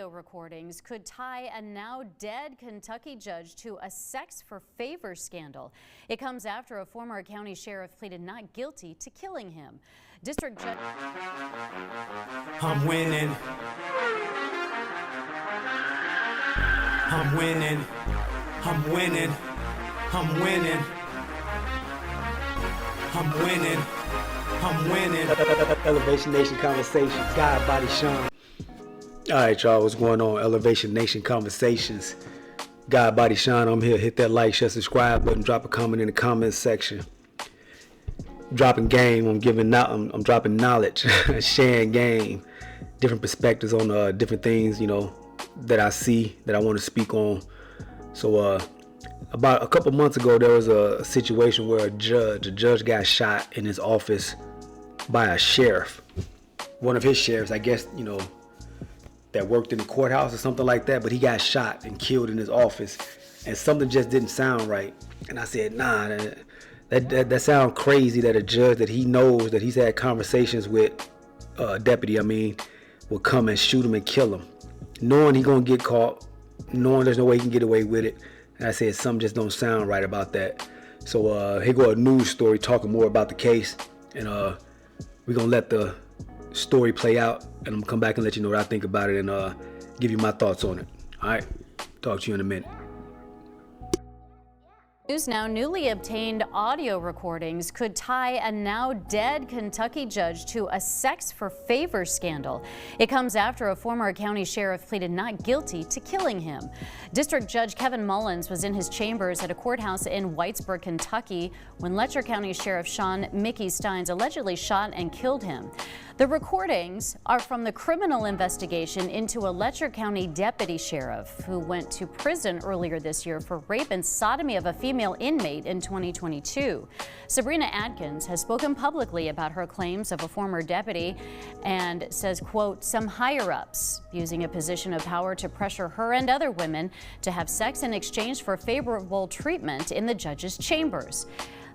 Recordings could tie a now dead Kentucky judge to a sex for favor scandal. It comes after a former county sheriff pleaded not guilty to killing him. District Judge. I'm winning. I'm winning. I'm winning. I'm winning. I'm winning. I'm winning. Elevation Nation Conversations. God, Body, Sean. All right, y'all, what's going on? Elevation Nation Conversations. God, Body, Sean. I'm here. Hit that like, share, subscribe button. Drop a comment in the comments section. Dropping game. I'm dropping knowledge. Sharing game. Different perspectives on different things, that I see that I want to speak on. So, about a couple months ago, there was a situation where a judge got shot in his office by a sheriff. One of his sheriffs, I guess, that worked in the courthouse or something like that, but he got shot and killed in his office, and something just didn't sound right. And I said, nah, that sounds crazy that a judge that he knows, that he's had conversations with, deputy, will come and shoot him and kill him, knowing he gonna get caught, knowing there's no way he can get away with it. And I said, something just don't sound right about that. So here go a news story talking more about the case, and we're gonna let the story play out, and I'm gonna come back and let you know what I think about it, and give you my thoughts on it. All right, talk to you in a minute. News now, newly obtained audio recordings could tie a now dead Kentucky judge to a sex for favor scandal. It comes after a former county sheriff pleaded not guilty to killing him. District Judge Kevin Mullins was in his chambers at a courthouse in Whitesburg, Kentucky, when Letcher County Sheriff Sean Mickey Steins allegedly shot and killed him. The recordings are from the criminal investigation into a Letcher County deputy sheriff who went to prison earlier this year for rape and sodomy of a female inmate in 2022. Sabrina Adkins has spoken publicly about her claims of a former deputy and says, quote, some higher-ups using a position of power to pressure her and other women to have sex in exchange for favorable treatment in the judge's chambers.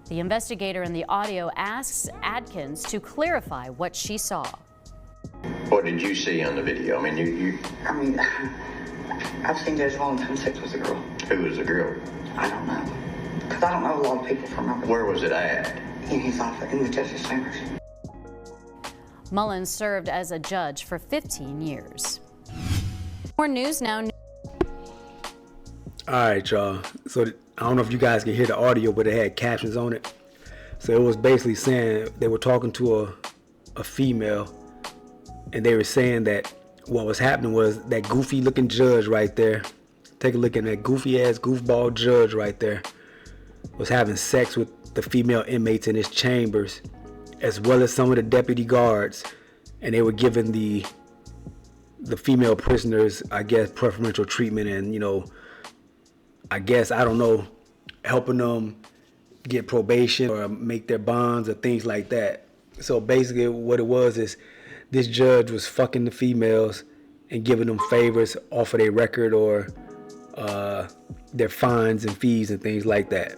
The investigator in the audio asks Adkins to clarify what she saw. What did you see on the video? I've seen Judge Mullins having sex with a girl. Who was the girl? I don't know. Because I don't know a lot of people from over there. Where was it at? In his office, in the judge's chambers. Mullins served as a judge for 15 years. More news now. All right, y'all. So I don't know if you guys can hear the audio, but it had captions on it. So it was basically saying they were talking to a female, and they were saying that what was happening was that goofy looking judge right there, take a look at that goofy ass goofball judge right there, was having sex with the female inmates in his chambers, as well as some of the deputy guards, and they were giving the female prisoners, I guess, preferential treatment, and I guess, I don't know, helping them get probation or make their bonds or things like that. So basically what it was is this judge was fucking the females and giving them favors off of their record or their fines and fees and things like that.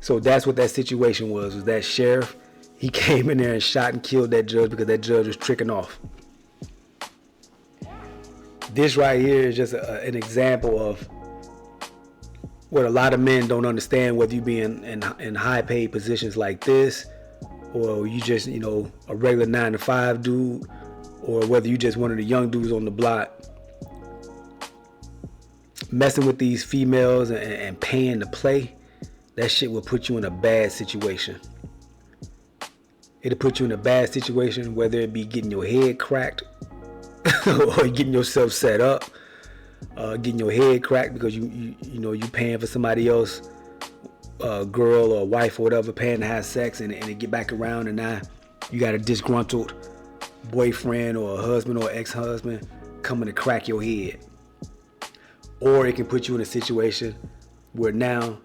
So that's what that situation was that sheriff, he came in there and shot and killed that judge because that judge was tricking off. This right here is just an example of what a lot of men don't understand, whether you be in high paid positions like this, or you just, a regular 9-to-5 dude, or whether you just one of the young dudes on the block. Messing with these females and paying to play, that shit will put you in a bad situation. It'll put you in a bad situation, whether it be getting your head cracked or getting yourself set up. Getting your head cracked because you paying for somebody else, girl or wife or whatever, paying to have sex, and it get back around, and now you got a disgruntled boyfriend or a husband or ex-husband coming to crack your head. Or it can put you in a situation where now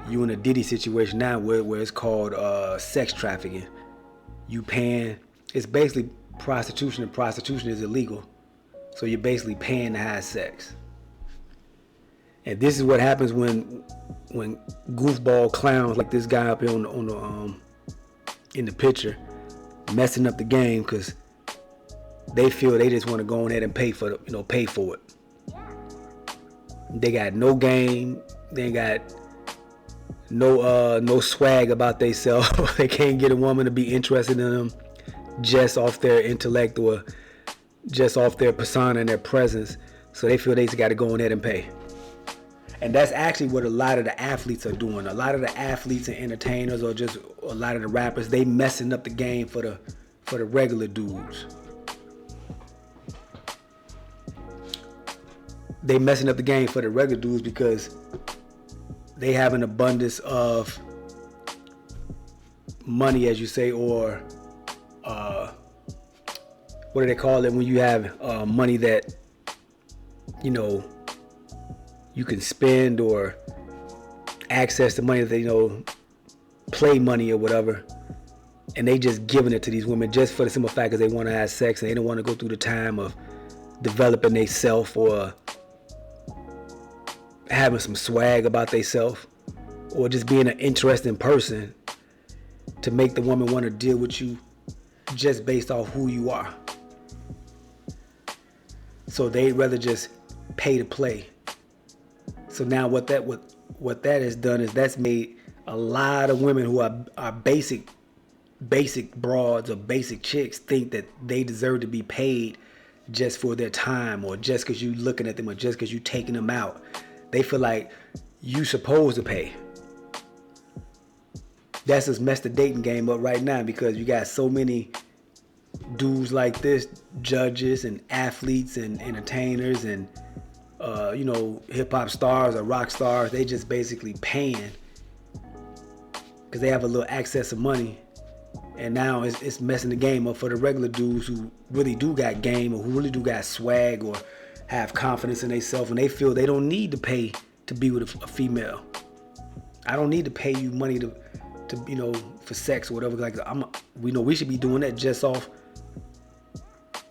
you in a Diddy situation now where it's called sex trafficking. You paying, it's basically prostitution, and prostitution is illegal. So you're basically paying to have sex. And this is what happens when goofball clowns like this guy up here in the picture messing up the game, because they feel they just want to go ahead and pay for it. They got no game. They ain't got no swag about themselves. They can't get a woman to be interested in them just off their intellect or just off their persona and their presence. So they feel they just got to go ahead and pay. And that's actually what a lot of the athletes are doing. A lot of the athletes and entertainers, or just a lot of the rappers, they messing up the game for the regular dudes. They messing up the game for the regular dudes because they have an abundance of money, as you say, or what do they call it when you have money that you can spend, or access to money that play money or whatever, and they just giving it to these women just for the simple fact that they want to have sex and they don't want to go through the time of developing they self or having some swag about they self, or just being an interesting person to make the woman want to deal with you just based off who you are. So they'd rather just pay to play. So now what that has done is that's made a lot of women who are basic broads or basic chicks think that they deserve to be paid just for their time, or just because you looking at them, or just because you taking them out. They feel like you supposed to pay. That's just messed the dating game up right now, because you got so many dudes like this, judges and athletes and entertainers and hip-hop stars or rock stars. They just basically paying because they have a little access of money, and now it's messing the game up for the regular dudes who really do got game, or who really do got swag, or have confidence in themselves, and they feel they don't need to pay to be with a female. I don't need to pay you money to for sex or whatever. Like we know we should be doing that just off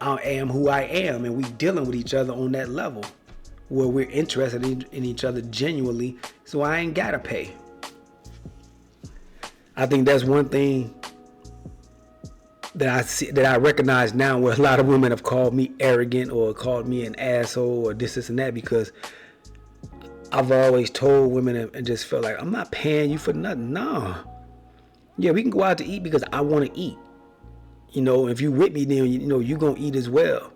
I am who I am, and we dealing with each other on that level where we're interested in each other genuinely, so I ain't gotta pay. I think that's one thing that I see, that I recognize now, where a lot of women have called me arrogant or called me an asshole or this and that, because I've always told women and just felt like, I'm not paying you for nothing. No. Yeah, we can go out to eat because I want to eat. If you with me, then you gonna eat as well.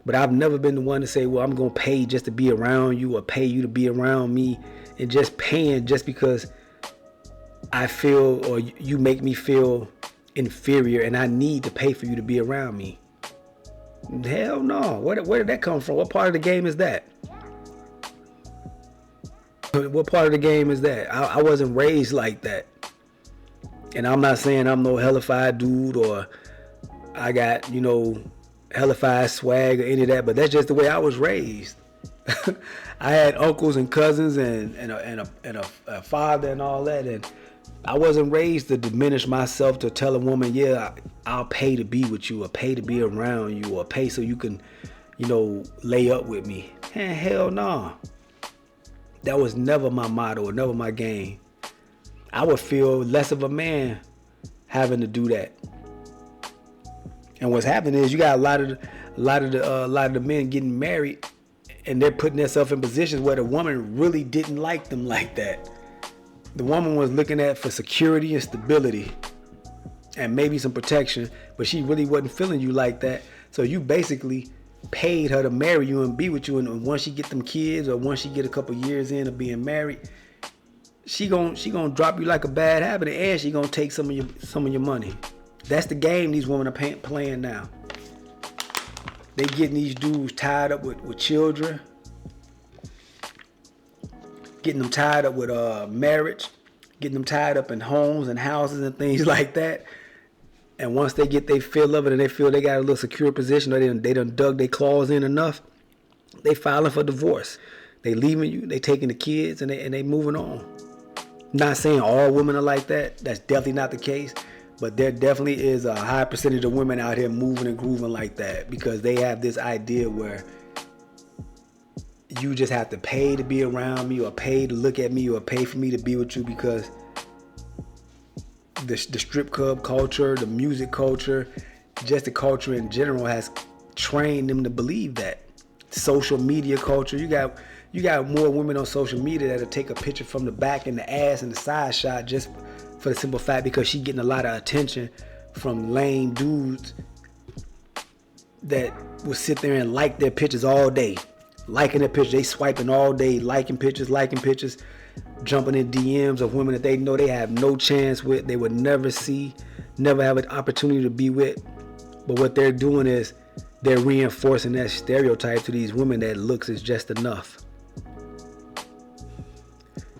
But I've never been the one to say, well, I'm gonna pay just to be around you, or pay you to be around me, and just paying just because I feel, or you make me feel inferior and I need to pay for you to be around me. Hell no. Where did that come from? What part of the game is that? What part of the game is that? I wasn't raised like that. And I'm not saying I'm no hellified dude, or I got, hellified swag or any of that, but that's just the way I was raised. I had uncles and cousins and a father and all that, and I wasn't raised to diminish myself to tell a woman, yeah, I'll pay to be with you, or pay to be around you, or pay so you can, lay up with me. Hell no. That was never my motto, or never my game. I would feel less of a man having to do that. And what's happening is you got a lot of the men getting married, and they're putting themselves in positions where the woman really didn't like them like that. The woman was looking at for security and stability and maybe some protection, but she really wasn't feeling you like that. So you basically paid her to marry you and be with you, and once she get them kids, or once she get a couple years in of being married, she gonna drop you like a bad habit, and she gonna take some of your money. That's the game these women are playing now. They getting these dudes tied up with children, getting them tied up with marriage, getting them tied up in homes and houses and things like that. And once they get their fill of it, and they feel they got a little secure position, or they done dug their claws in enough, they filing for divorce. They leaving you, they taking the kids, and they moving on. Not saying all women are like that. That's definitely not the case. But there definitely is a high percentage of women out here moving and grooving like that, because they have this idea where you just have to pay to be around me, or pay to look at me, or pay for me to be with you, because the strip club culture, the music culture, just the culture in general has train them to believe that. Social media culture, you got more women on social media that'll take a picture from the back and the ass and the side shot just for the simple fact because she getting a lot of attention from lame dudes that will sit there and like their pictures all day. Liking their pictures, they swiping all day, liking pictures, jumping in DMs of women that they know they have no chance with, they would never see, never have an opportunity to be with. But what they're doing is they're reinforcing that stereotype to these women that looks is just enough.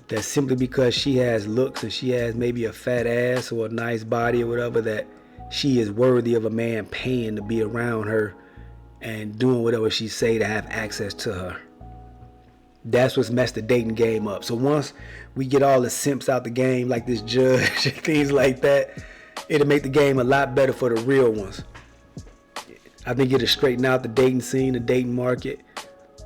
That simply because she has looks and she has maybe a fat ass or a nice body or whatever, that she is worthy of a man paying to be around her and doing whatever she say to have access to her. That's what's messed the dating game up. So once we get all the simps out the game, like this judge and things like that, it'll make the game a lot better for the real ones. I think it'll straighten out the dating scene, the dating market,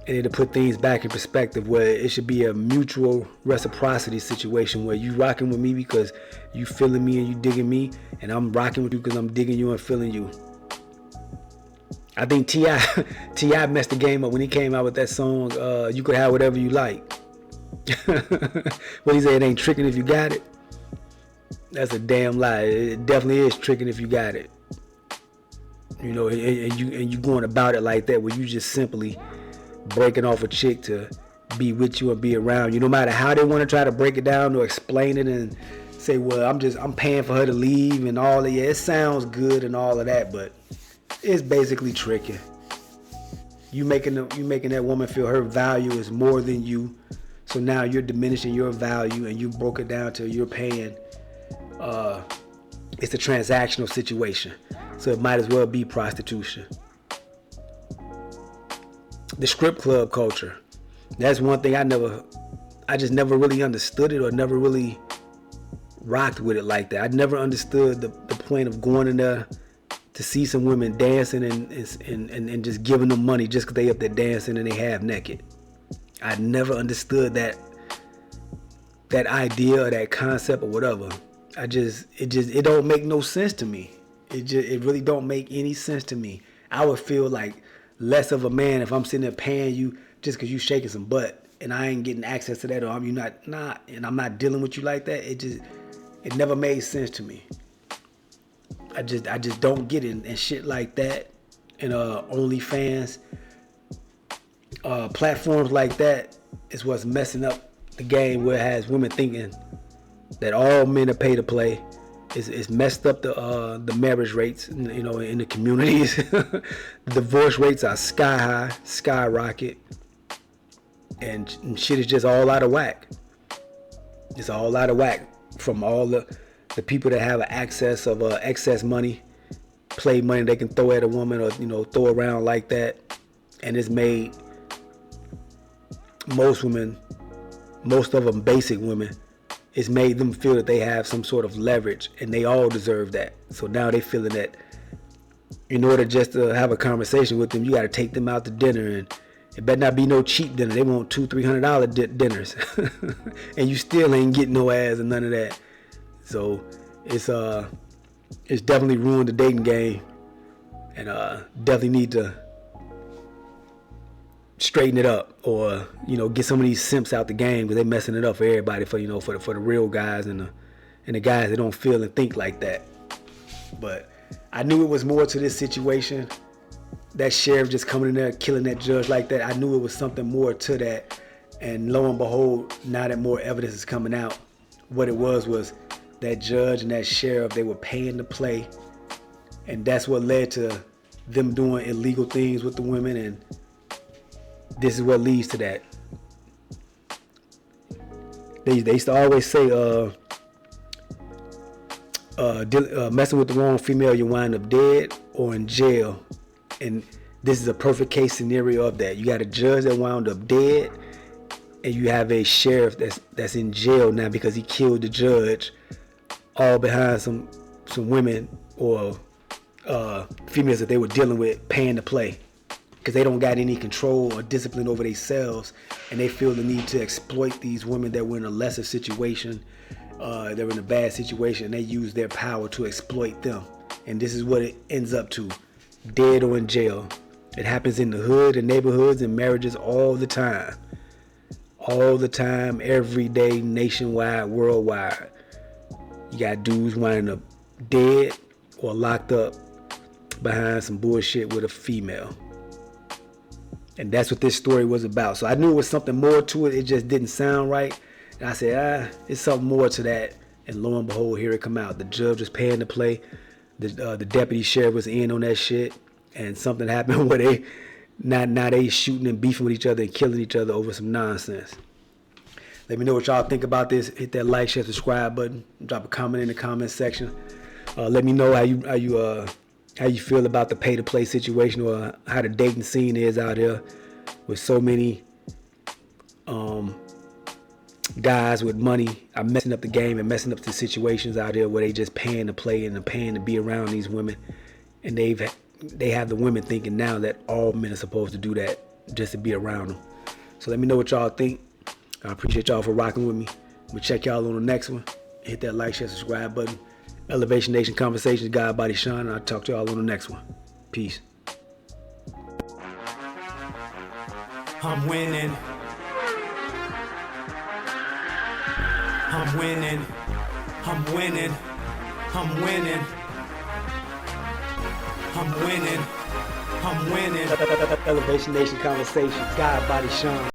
and it'll put things back in perspective where it should be a mutual reciprocity situation where you rocking with me because you feeling me and you digging me, and I'm rocking with you because I'm digging you and feeling you. I think T.I. messed the game up when he came out with that song, You Could Have Whatever You Like. What he said, it ain't tricking if you got it. That's a damn lie. It definitely is tricking if you got it. You know, and you going about it like that where you just simply breaking off a chick to be with you and be around you. No matter how they want to try to break it down or explain it and say, well, I'm paying for her to leave and all that. Yeah, it sounds good and all of that, but it's basically tricking. You making that woman feel her value is more than you. So now you're diminishing your value and you broke it down to you're paying. It's a transactional situation. So it might as well be prostitution. The strip club culture. That's one thing I just never really understood it or never really rocked with it like that. I never understood the point of going in there to see some women dancing and just giving them money just because they up there dancing and they half naked. I never understood that idea or that concept or whatever. It don't make no sense to me. It really don't make any sense to me. I would feel like less of a man if I'm sitting there paying you just because you shaking some butt and I ain't getting access to that, or and I'm not dealing with you like that. It never made sense to me. I just don't get it, and shit like that, and OnlyFans, platforms like that is what's messing up the game, where it has women thinking that all men are pay to play. It's messed up the marriage rates, you know, in the communities. The divorce rates are sky high, skyrocket, and shit is just all out of whack. It's all out of whack from all the people that have access of excess money, play money they can throw at a woman or, you know, throw around like that, and it's made most of them basic women, it's made them feel that they have some sort of leverage, and they all deserve that. So now they feeling that in order just to have a conversation with them, you got to take them out to dinner, and it better not be no cheap dinner. They want $200-$300 dinners, and you still ain't getting no ass and none of that. So it's definitely ruined the dating game, and definitely need to straighten it up, or, you know, get some of these simps out the game, because they messing it up for everybody, for, you know, for the real guys and the guys that don't feel and think like that. But I knew it was more to this situation. That sheriff just coming in there killing that judge like that, I knew it was something more to that. And lo and behold, now that more evidence is coming out, what it was that judge and that sheriff, they were paying to play, and that's what led to them doing illegal things with the women, and this is what leads to that. They used to always say, messing with the wrong female, you wind up dead or in jail. And this is a perfect case scenario of that. You got a judge that wound up dead, and you have a sheriff that's in jail now because he killed the judge, all behind some women or females that they were dealing with paying to play, because they don't got any control or discipline over themselves, and they feel the need to exploit these women that were in a lesser situation, they're in a bad situation, and they use their power to exploit them. And this is what it ends up to: dead or in jail. It happens in the hood and neighborhoods and marriages all the time. All the time, every day, nationwide, worldwide. You got dudes winding up dead or locked up behind some bullshit with a female. And that's what this story was about. So I knew it was something more to it. It just didn't sound right. And I said, it's something more to that. And lo and behold, here it come out. The judge was paying to play. The deputy sheriff was in on that shit. And something happened where now they shooting and beefing with each other and killing each other over some nonsense. Let me know what y'all think about this. Hit that like, share, subscribe button. Drop a comment in the comment section. Let me know how you feel about the pay to play situation, or how the dating scene is out here with so many guys with money are messing up the game and messing up the situations out there where they just paying to play and paying to be around these women, and they have the women thinking now that all men are supposed to do that just to be around them. So let me know what y'all think. I appreciate y'all for rocking with me. We'll check y'all on the next one. Hit that like, share, subscribe button. Elevation Nation Conversations, God, Body, Sean, and I'll talk to y'all on the next one. Peace. I'm winning. I'm winning. I'm winning. I'm winning. I'm winning. I'm winning. Elevation Nation Conversations, God, Body, Sean.